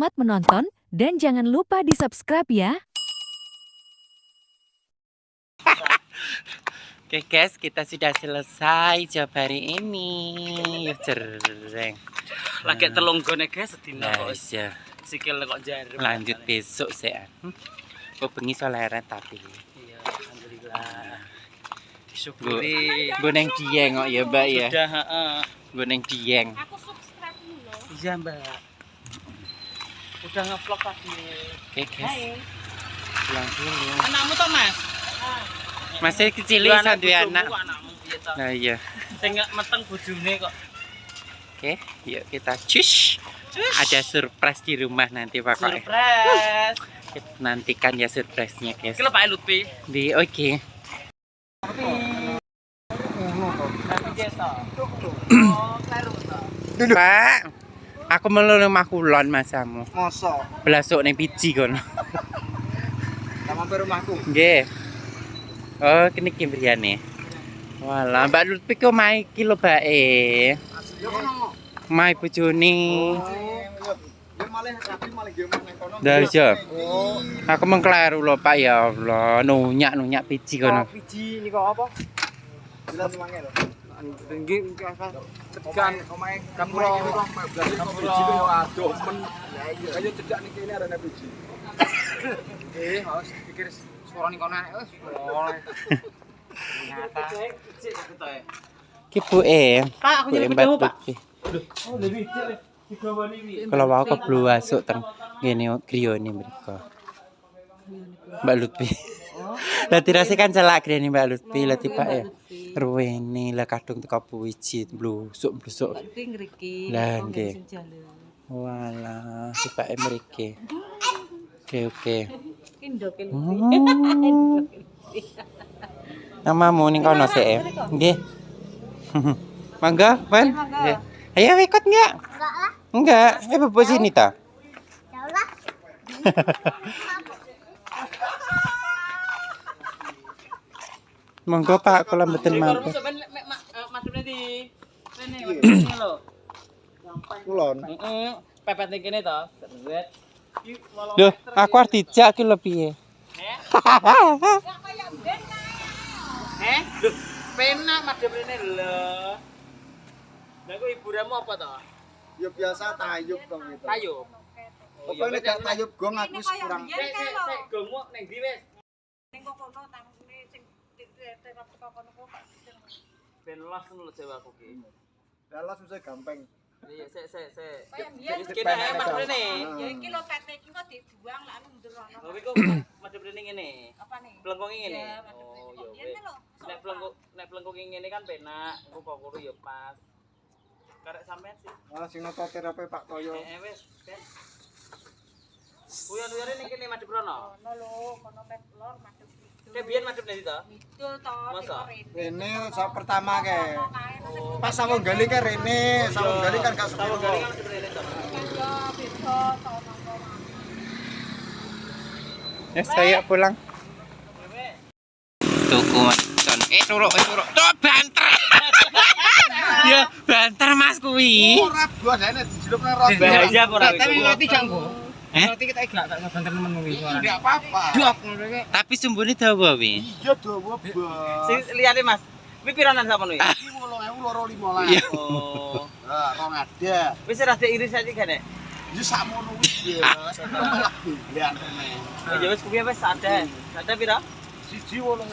Selamat menonton dan jangan lupa di-subscribe ya. Oke guys, kita sudah selesai job hari ini. Yuk cereng. Lagi telunggone guys sedina kok Iya. sikil kok jarum. Lanjut besok saya. Kok bengi soleran tapi. Iya, alhamdulillah. Disyukuri. Gue neng dieng kok ya, Mbak ya. Sudah, heeh. Gue neng dieng. Aku subscribe dulu. Iya, Mbak. Udah nge-vlog tadi. Oke guys. Pulang dulu. Anakmu toh, Mas? Masih kecil satu anak. Anakmu piye toh? Nah iya. Sing meteng bojone kok. Oke, yuk kita cus. Ada surprise di rumah nanti pokoknya. Surprise. Kita nantikan ya surprise-nya guys. Iki lho Pak Lutfi. Di oke. Pak, aku melulu rumah kulon masamu. Mosok Belasuk ning biji kono. sama pe rumahku. Nggih. Oh, kene iki mriyane. Walah, Mbak Lutfi kok mae iki lho, Bae. Yo kono. Mae bojone. Yo malah tapi malah game nang kono. Lah iya. Oh, Aku mengkleru lho, Pak ya Allah. Nunyak biji kono. biji niku apa? Jelas semange lho. Nggih tekan omahe kapuro biji yo adoh men. Ayo cedak ning kene arene biji. Harus pikir suara ning kono wis oleh. Nyata. Ki buke. Pak, aku jadi ketemu, Pak. Lutfi. Oh, lebih cek digawani iki. Kalau mau keblu masuk teng ngene griyane mriko. Mbak Lutfi. Lah dirase kan celak griyane Mbak Lutfi lah tiba ya. Ruwene lah kadung teko wiji blusuk. Lah nggih. Walah, tiba mriki. Oke. Namamu ning kono sik. Nggih. Mangga, Pan? Nggih. Ayo ikut enggak? Enggak. Bubuk sini ta. Monggo Pak, kula mboten mampir. Madune di rene madune lho. Kulon. Heeh, pepet ning kene to. Seret. Loh, aku arep dijak ki lho piye? Loh, penak madhep rene lho. Lah kok hiburanmu apa to? Yo biasa tayub dong itu. Tayo. Pokoknya gak tayub gong aku wis kurang. Sik gongmu ning ndi wis? Ning kono tangune sing terap teko kono kok. Ben los ngono lho Jawa aku ki. Dalas susah gampang. Iya, sik. Kaya mbiyen Jadi kene ae madhep rene. ya iki lho pete iki kok dibuang lak ndurono. Lho iku madhep rene ngene. Apa nih? Blengkonge ngene. Ya, madhep rene. Oh, Biyen ya kan lho. nek blengkonge ngene kan penak, engko kok kuru ya pas. Karek sampean sih. Malah sing noto terapi Pak Toyo. Wis, Ben. Uyan-uyane ning kene madhep rono. Kono lho, kono pet lor madhep itu. Kayak biyen madhep ndi to? Itu to Masa? Rene sak pertama ke. Oh. Pas sawung gali ke Rene, sawung gali kan gak Tahu sepiro. gali kan madhep rene to. Ya beda to mangko. Ya saya pulang. Tuku macon. Turuk. Tuh banter. Ya, banter Mas kuwi. Ora gua dene dijiluk nang roti. Bahaya apa ora? Tapi roti janggo. Eh? Roti kita gak tak banter nemen kuwi. Enggak apa-apa. Dok ngono iki. Tapi sumbune dawa wi. Iya dawa bas. Sing liyane Mas. Kuwi piranan sampean kuwi? Iki 8.000 Iya. Oh. Lah, rong ada. Wis ora diiris aja gak nek? Ya sakmono wis ya. Malah bilian meneh. Ya wis kuwi wis ada. Ada pira? Siji 8.000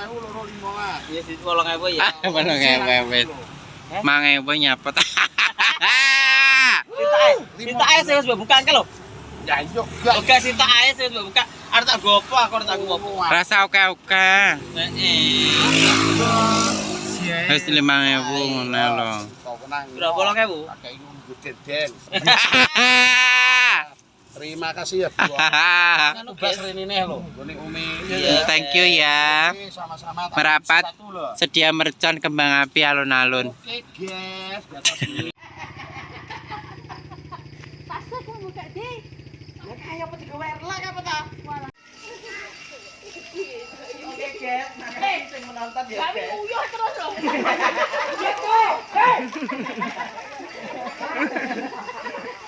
Iya sih 8.000 ya. Mana ngewet. Mangewe nyapet. Sinta ae sing wis mbok buka ke lho. Ya yo gak. Oke sinta ae sing wis mbok buka. Arep tak gopo aku arep tak gopo. Rasa oke-oke. Heeh. Wis 5.000 ngono lho. Kok kenang. Berapa 8.000? Pakai ngombe deden. Terima kasih ya, Bu. Anu bas rene lho. Gone Umi. Thank you ya. Sama-sama. Merapat. Satu loh. Sedia mercon kembang api alun-alun. Oke, guys. Di atas ini. Pasar kok buka deh. Ya kaya apa digawe erlak apa ta? Oke, guys. Sing menonton ya, Kami guys. uyuh terus loh.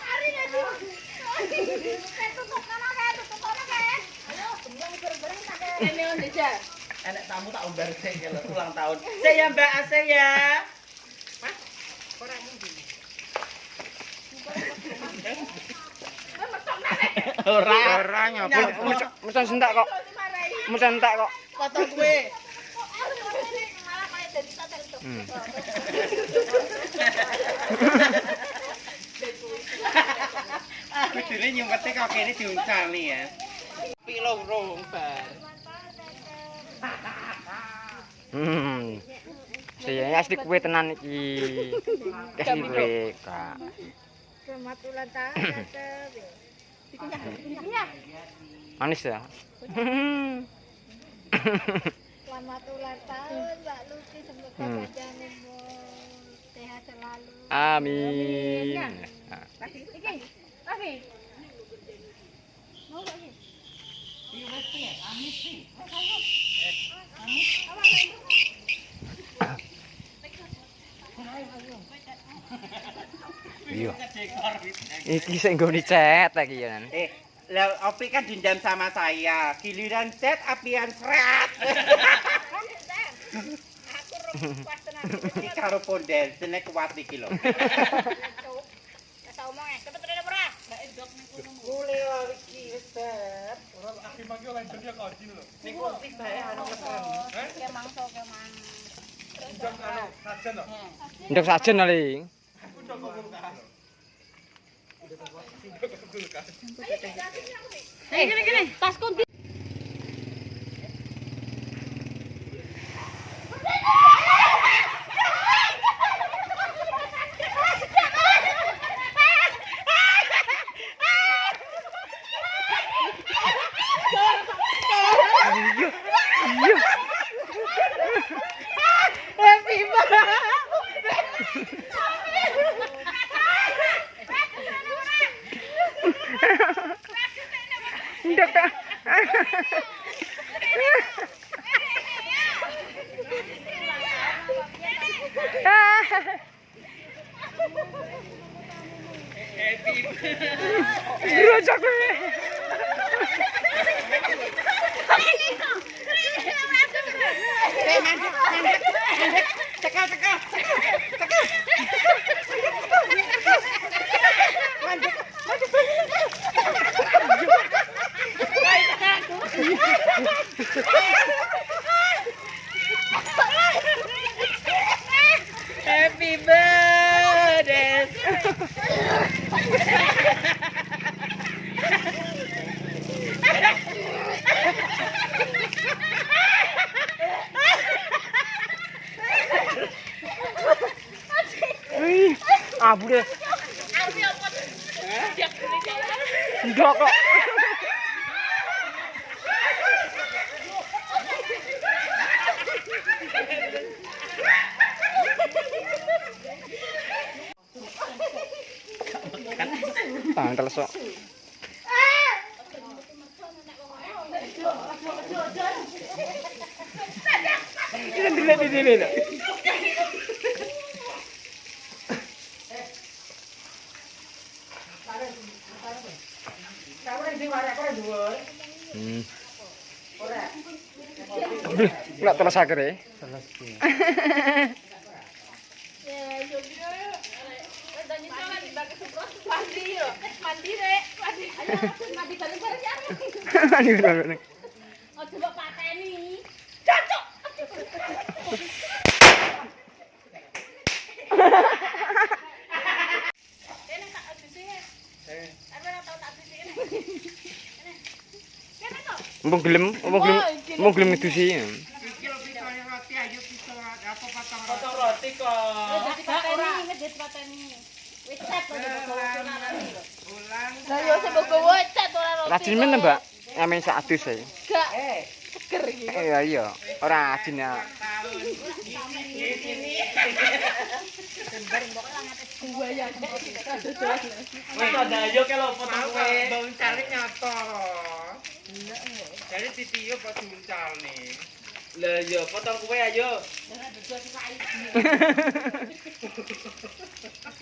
Hari ini birthday kalau ulang tahun. Saya Mbak Ase ya. Ora nyapa. Mesen sentak kok. Mesen entek kok. Foto gue. Malah kayak jadi total tuh. Kudune nyumpete kok kene diuncal nih ya. Pilong-rong bar. Saya asli kue tenan iki. Kasih kue, Kak. Selamat ulang tahun. Dikunyah. Manis ya? Selamat ulang tahun Mbak Lucy, semoga panjang umur, sehat selalu. Amin. Lagi. Mau lagi? Iya. Iki sing nggone cet iki ya. Lah Opi kan dendam sama saya. Giliran chat apian sret. Aku pas tenan. Iki karo ponden sene kuat iki lho. Kata omong cepet rene ora? Mbak endok ning kono. Gule wae iki wis bet. Ora aki mangke oleh dia kaji lho. Niku wis bae anu keren. Ke mangso ke mang. Ndok sajen ali. Gini. Tasku Ndok ta. Rojak kowe. Happy birthday. Abu deh. Ndok kok. Tangkel sok. Dile. Nggak terus akhirnya. Mandi. coba pateni. Ini tak habisnya. Apa ora tau tak habisnya. Kene kok. Mumpung gelem ngedusi. Iki lho bisa roti ayo bisa apa potong Potong roti kok. Dadi pateni ngedit pateni. Wis cet kok ulang. Lah yo sing gowo cet ora roti. Rajin men, Mbak. Amin sak adus ae. Gak. Seger iki. Iya. Ora ajin ya. Wis ada ayo ke lho potong kowe. Bau calik nyato. Jadi titiyo pas muncal nih. Lah yo potong kowe ayo.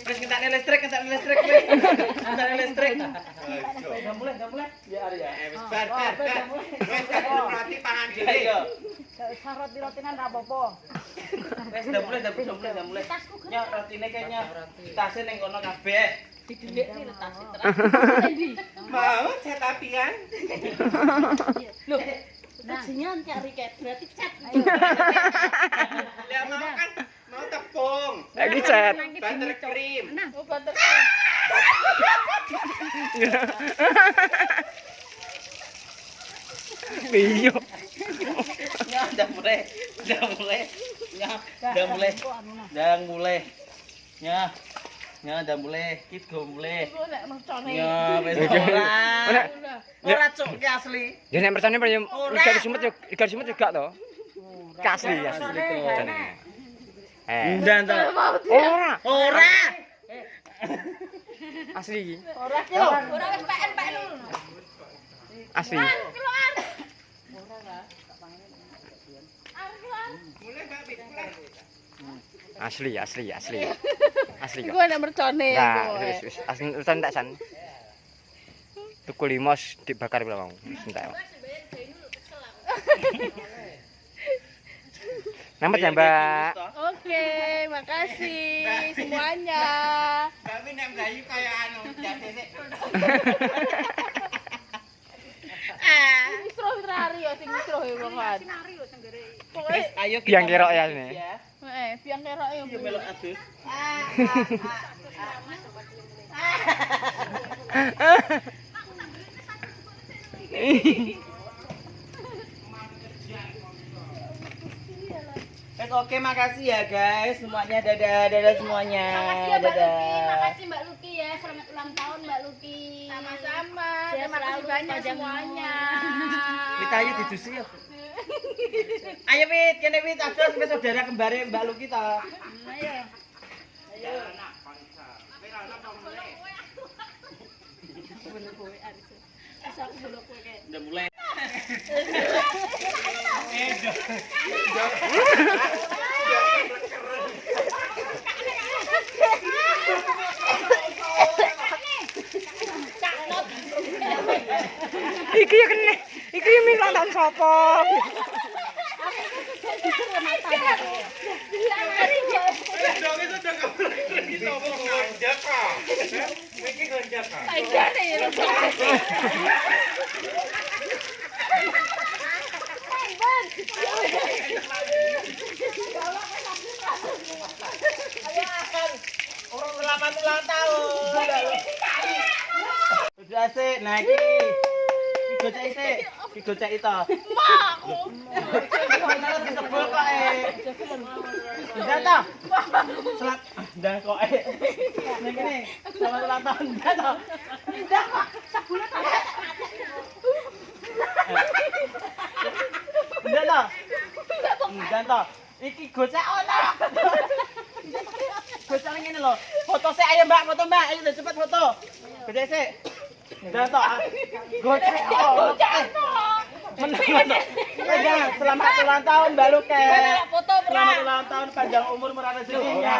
Wis ngentakne listrik wis. Ngentakne listrik. Udah mulai. Ya Arya. Wis bar. Wis roti pangan dhewe. Ayo. roti-rotinan ra apa-apa. Wes udah mulai. Nyok rotine kayaknya tasnya ning kono kabeh. Didelikne lho tas Mau cetapian. Loh, Jingan cari ket berarti cat. Ya mau kan mau tepung. Lagi cat. Butter cream. Oh, banter. Iya. Ya udah mulai. Ya udah mulai. Kit go mulai. Iku nek mercone. Ya wis Oke. ora. Ora cuk ki asli. Ya nek mercane ikan sumut juga to. Asli ya. Ndan to. Ora. Asli iki. Ora ki lho. Ora wis PN lu. Asli. Asli. Asli kok. Iku nek mercone ya. Nah, wis asli urusan tak san. Tuku limos dibakar pula mau. Entek. Selamat ya, Mbak. Oke, makasih semuanya. Kami nek mlayu kaya anu jatese. Misro Firari ya sing misro ya wongan. Pokoke Ayo Biang kerok ya ini. biang kerok ya. Yo melok adus. Wes oke makasih ya guys semuanya dadah semuanya. Makasih Mbak Luki ya. Selamat ulang tahun Mbak Luki. Sama-sama. Terima kasih banyak semuanya. Kita ayo didusi yuk. Ayo Wit, kene Wit adus wis saudara kembare Mbak Luki ta. Ayo. Udah mulai. Iki ya kene. Iki ya ulang tahun sapa? Orang selamat ulang tahun. Udah sih, nah iki. Digocek sih. Digocek itu. Mak. Malah disebul kok Udah toh? Selat. Udah kok Ning kene. Selamat ulang tahun. Udah toh? Udah kok. Sebulan toh. Udah toh? Udah toh? Iki gocek ono. Gocek ngene lho. Foto sik ayo Mbak, foto Mbak. Ayo cepet foto. Gocek sik. Udah toh? Gocek. Menang. Selamat ulang tahun Mbak Luke. Selamat ulang tahun panjang umur murah rezekinya.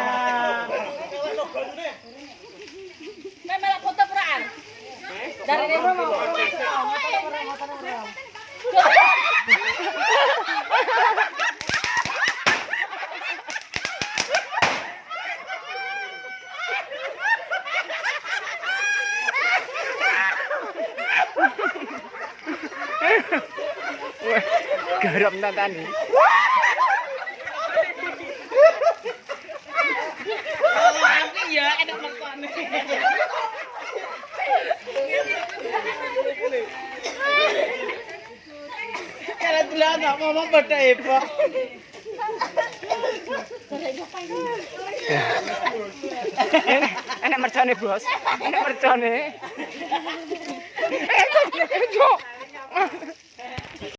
Melak foto peraan. Dari demo mau. Garap nantani. Kalau api ya enak makan. Kalau dulu nggak ngomong pada ibu. Enak mercone, Bos. Enak mercone.